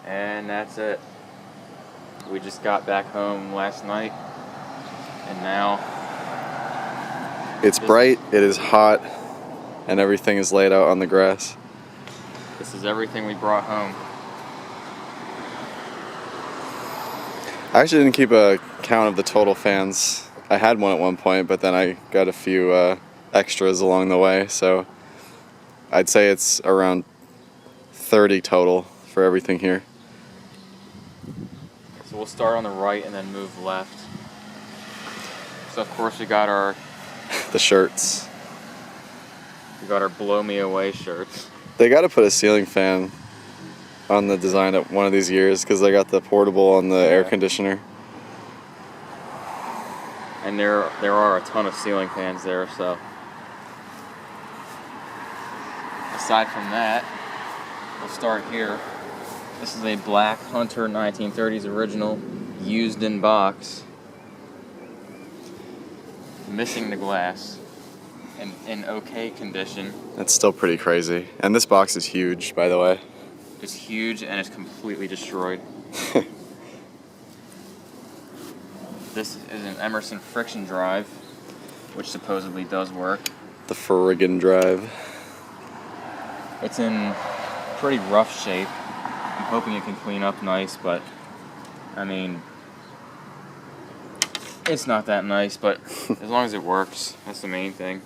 And that's it. We just got back home last night, and now it's bright, it is hot, and everything is laid out on the grass. This is everything we brought home. I actually didn't keep a count of the total fans. I had one at one point, but then I got a few extras along the way, so I'd say it's around 30 total for everything here. So we'll start on the right and then move left. So of course we got our The shirts. Blow Me Away shirts. They got to put a ceiling fan on the design at one of these years because they got the portable on the air conditioner. And there are a ton of ceiling fans there, so aside from that, we'll start here. This is a black Hunter 1930s original, used in box, missing the glass, and in okay condition. That's still pretty crazy. And this box is huge, by the way. It's huge and it's completely destroyed. This is an Emerson friction drive, which supposedly does work. The friggin' drive. It's in pretty rough shape. I'm hoping it can clean up nice, but I mean, it's not that nice, but as long as it works, that's the main thing.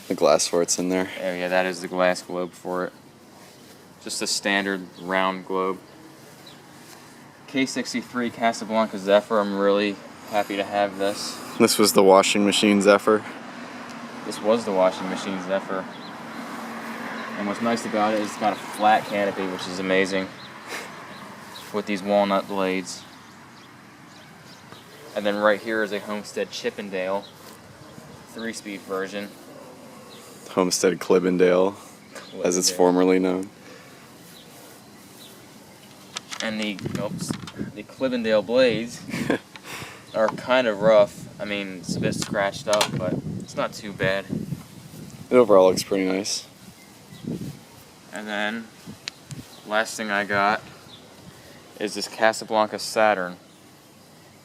The glass for it's in there. Oh yeah, that is the glass globe for it. Just a standard round globe. K63 Casablanca Zephyr, I'm really happy to have this. This was the washing machine Zephyr. This was the washing machine Zephyr. And what's nice about it is it's got a flat canopy, which is amazing, with these walnut blades. And then right here is a Homestead Chippendale 3-speed version. Homestead Clibbendale, as it's formerly known. And the Clibbendale blades are kind of rough. I mean, it's a bit scratched up, but it's not too bad. It overall looks pretty nice. And then, last thing I got is this Casablanca Saturn,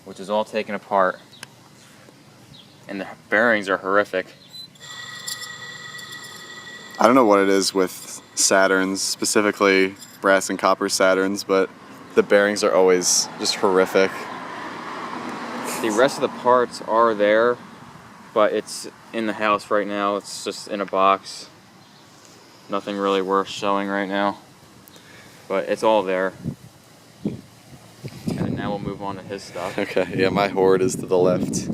which is all taken apart. And the bearings are horrific. I don't know what it is with Saturns, specifically brass and copper Saturns, but the bearings are always just horrific. The rest of the parts are there, but it's in the house right now. It's just in a box. Nothing really worth showing right now, but it's all there. And now we'll move on to his stuff. Okay, yeah, my hoard is to the left.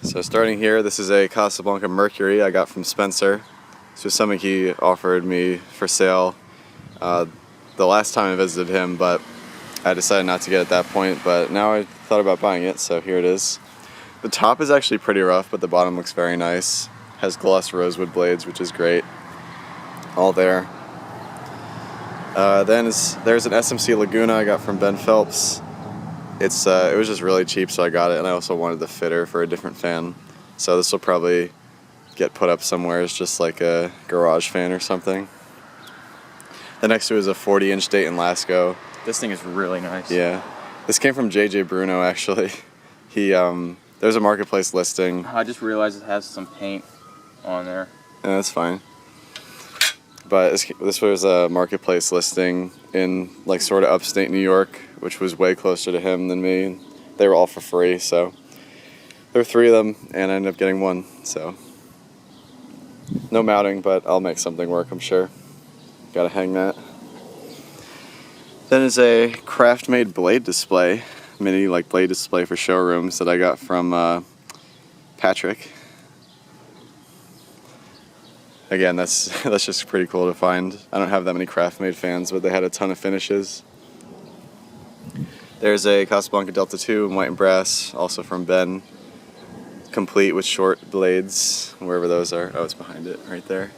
So starting here, this is a Casablanca Mercury I got from Spencer. This was something he offered me for sale the last time I visited him, but I decided not to get it at that point, but now I thought about buying it, so here it is. The top is actually pretty rough, but the bottom looks very nice. Has gloss rosewood blades, which is great. All there. Then there's an SMC Laguna I got from Ben Phelps. It was just really cheap, so I got it, and I also wanted the fitter for a different fan. So this will probably get put up somewhere as just like a garage fan or something. The next to it is a 40-inch Dayton Lasco. This thing is really nice. Yeah. This came from JJ Bruno, actually. There's a marketplace listing. I just realized it has some paint on there. Yeah, that's fine. But this was a marketplace listing in like sort of upstate New York, which was way closer to him than me. They were all for free, so there were 3 of them, and I ended up getting 1. So no mounting, but I'll make something work, I'm sure. Gotta hang that. Then is a craft-made blade display, mini blade display for showrooms that I got from Patrick. Again, that's just pretty cool to find. I don't have that many craft-made fans, but they had a ton of finishes. There's a Casablanca Delta 2 in white and brass, also from Ben. Complete with short blades, wherever those are. Oh, it's behind it, right there.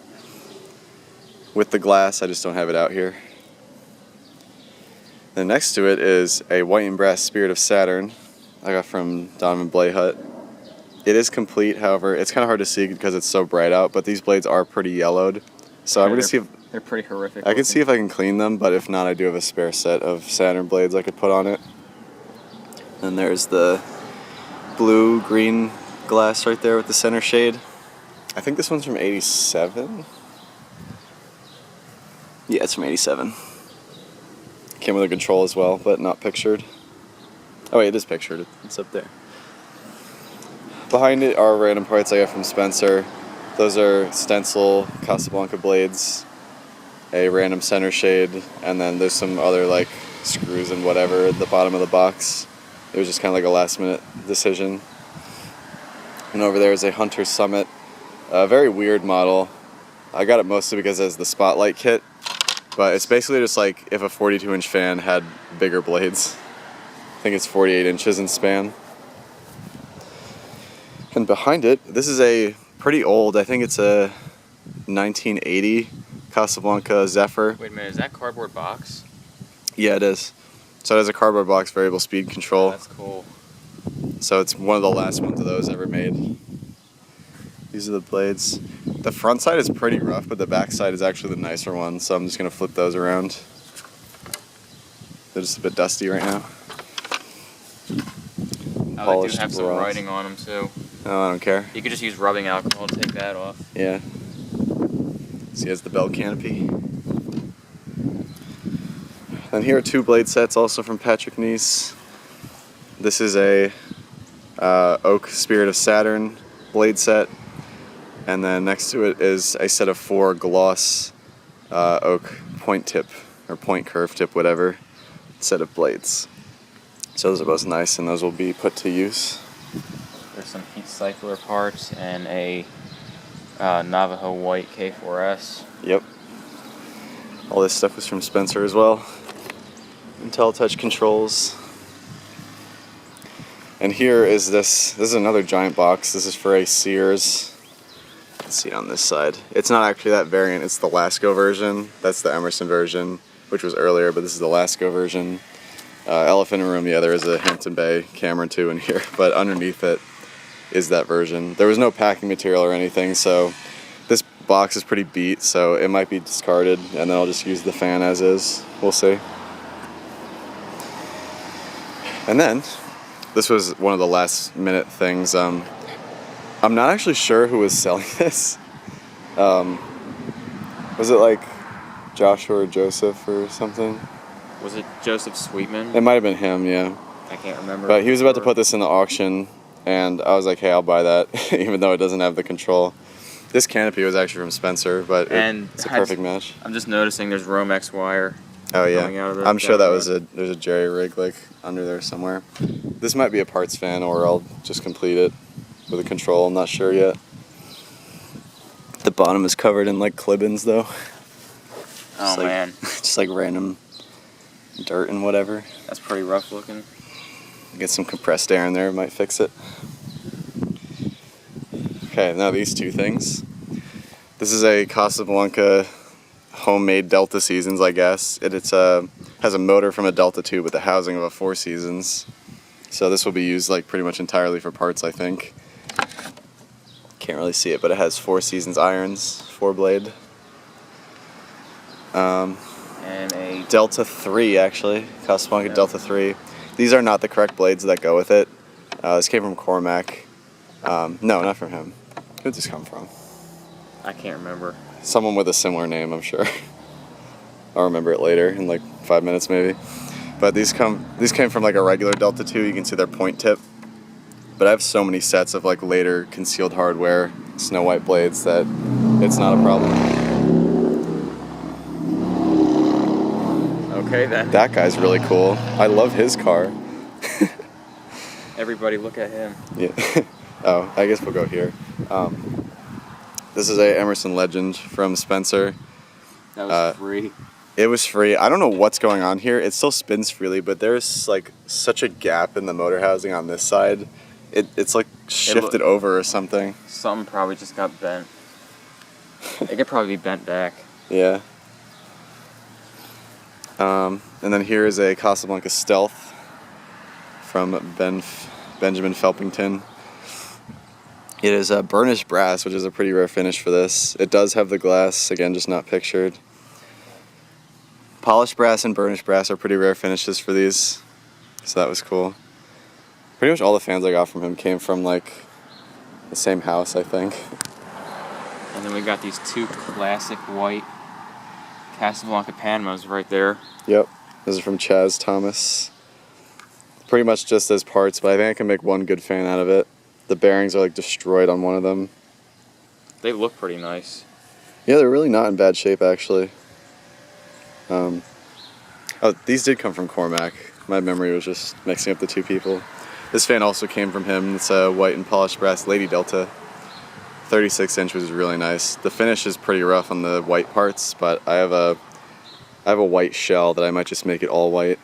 With the glass, I just don't have it out here. Then next to it is a white and brass Spirit of Saturn I got from Donovan Blayhut. It is complete, however, it's kind of hard to see because it's so bright out, but these blades are pretty yellowed. So I'm going to see if They're pretty horrific. I could see if I can clean them, but if not, I do have a spare set of Saturn blades I could put on it. And there's the blue-green glass right there with the center shade. I think this one's from 87? Yeah, it's from 87. Came with a control as well, but not pictured. Oh wait, it is pictured. It's up there. Behind it are random parts I got from Spencer. Those are stencil Casablanca blades, a random center shade, and then there's some other like screws and whatever at the bottom of the box. It was just kind of like a last minute decision. And over there is a Hunter Summit, a very weird model. I got it mostly because it has the spotlight kit, but it's basically just like if a 42-inch fan had bigger blades. I think it's 48 inches in span. And behind it, this is a pretty old, I think it's a 1980 Casablanca Zephyr. Wait a minute, is that cardboard box? Yeah, it is. So it has a cardboard box variable speed control. Oh, that's cool. So it's one of the last ones of those ever made. These are the blades. The front side is pretty rough, but the back side is actually the nicer one, so I'm just going to flip those around. They're just a bit dusty right now. Oh, they do have some writing on them too. Oh, I don't care. You could just use rubbing alcohol to take that off. Yeah. See, it has the bell canopy. And here are two blade sets also from Patrick Nice. This is a Oak Spirit of Saturn blade set. And then next to it is a set of 4 gloss oak point tip, or point curve tip, whatever, set of blades. So those are both nice, and those will be put to use. There's some heat cycler parts and a Navajo white K4S. Yep. All this stuff was from Spencer as well. IntelliTouch controls. And here is this is another giant box. This is for a Sears. Let's see on this side. It's not actually that variant, it's the Lasco version. That's the Emerson version, which was earlier, but this is the Lasco version. Elephant in a Room, yeah, there is a Hampton Bay camera too in here, but underneath it is that version. There was no packing material or anything, so this box is pretty beat, so it might be discarded, and then I'll just use the fan as is. We'll see. And then, this was one of the last minute things. I'm not actually sure who was selling this. Was it like Joshua or Joseph or something? Was it Joseph Sweetman? It might have been him, yeah. I can't remember. But he was about to put this in the auction, and I was like, hey, I'll buy that, even though it doesn't have the control. This canopy was actually from Spencer, but it's a perfect match. I'm just noticing there's Romex wire. Oh yeah, coming out of it. I'm sure that was there's a jerry rig like under there somewhere. This might be a parts fan, or I'll just complete it with a control. I'm not sure yet. The bottom is covered in like clip-ins though. Oh man. Just like random dirt and whatever. That's pretty rough looking. Get some compressed air in there, might fix it. Okay, now these two things. This is a Casablanca homemade Delta Seasons, I guess. It's has a motor from a Delta 2 with the housing of a 4 Seasons. So this will be used like pretty much entirely for parts, I think. Can't really see it, but it has 4 Seasons irons, 4-blade. And a Delta 3, actually. Casablanca Delta 3. These are not the correct blades that go with it. This came from Cormac. No, not from him. Who did this come from? I can't remember. Someone with a similar name, I'm sure. I'll remember it later, in like 5 minutes maybe. But these came from like a regular Delta 2. You can see their point tip. But I have so many sets of like later concealed hardware, Snow White blades, that it's not a problem. Okay then. That guy's really cool. I love his car. Everybody look at him. Yeah. Oh, I guess we'll go here. This is a Emerson Legend from Spencer. That was free. It was free. I don't know what's going on here. It still spins freely, but there's like such a gap in the motor housing on this side. It's like shifted over or something. Something probably just got bent. It could probably be bent back. Yeah. And then here is a Casablanca Stealth from Benjamin Felpington. It is burnished brass, which is a pretty rare finish for this. It does have the glass, again, just not pictured. Polished brass and burnished brass are pretty rare finishes for these, so that was cool. Pretty much all the fans I got from him came from like the same house, I think. And then we got these 2 classic white Casablanca Panamas right there. Yep, those are from Chaz Thomas. Pretty much just as parts, but I think I can make one good fan out of it. The bearings are like destroyed on one of them. They look pretty nice. Yeah, they're really not in bad shape actually. Oh, these did come from Cormac. My memory was just mixing up the 2 people. This fan also came from him. It's a white and polished brass Lady Delta. 36 inch was really nice. The finish is pretty rough on the white parts, but I have a white shell that I might just make it all white.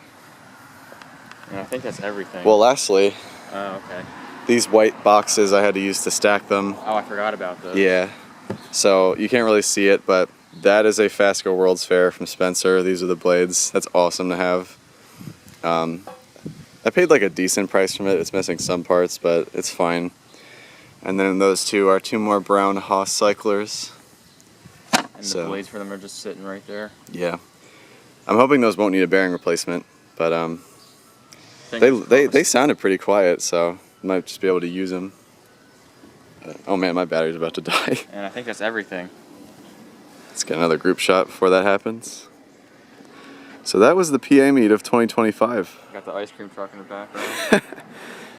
And I think that's everything. Well, lastly, oh, okay. these white boxes I had to use to stack them. Oh, I forgot about those. Yeah. So you can't really see it, but that is a Fasco World's Fair from Spencer. These are the blades. That's awesome to have. I paid like a decent price from it. It's missing some parts, but it's fine. And then those 2 are 2 more brown Haas cyclers. And the blades for them are just sitting right there. Yeah. I'm hoping those won't need a bearing replacement, but they sounded pretty quiet, so I might just be able to use them. Oh man, my battery's about to die. And I think that's everything. Let's get another group shot before that happens. So that was the PA meet of 2025. Got the ice cream truck in the background.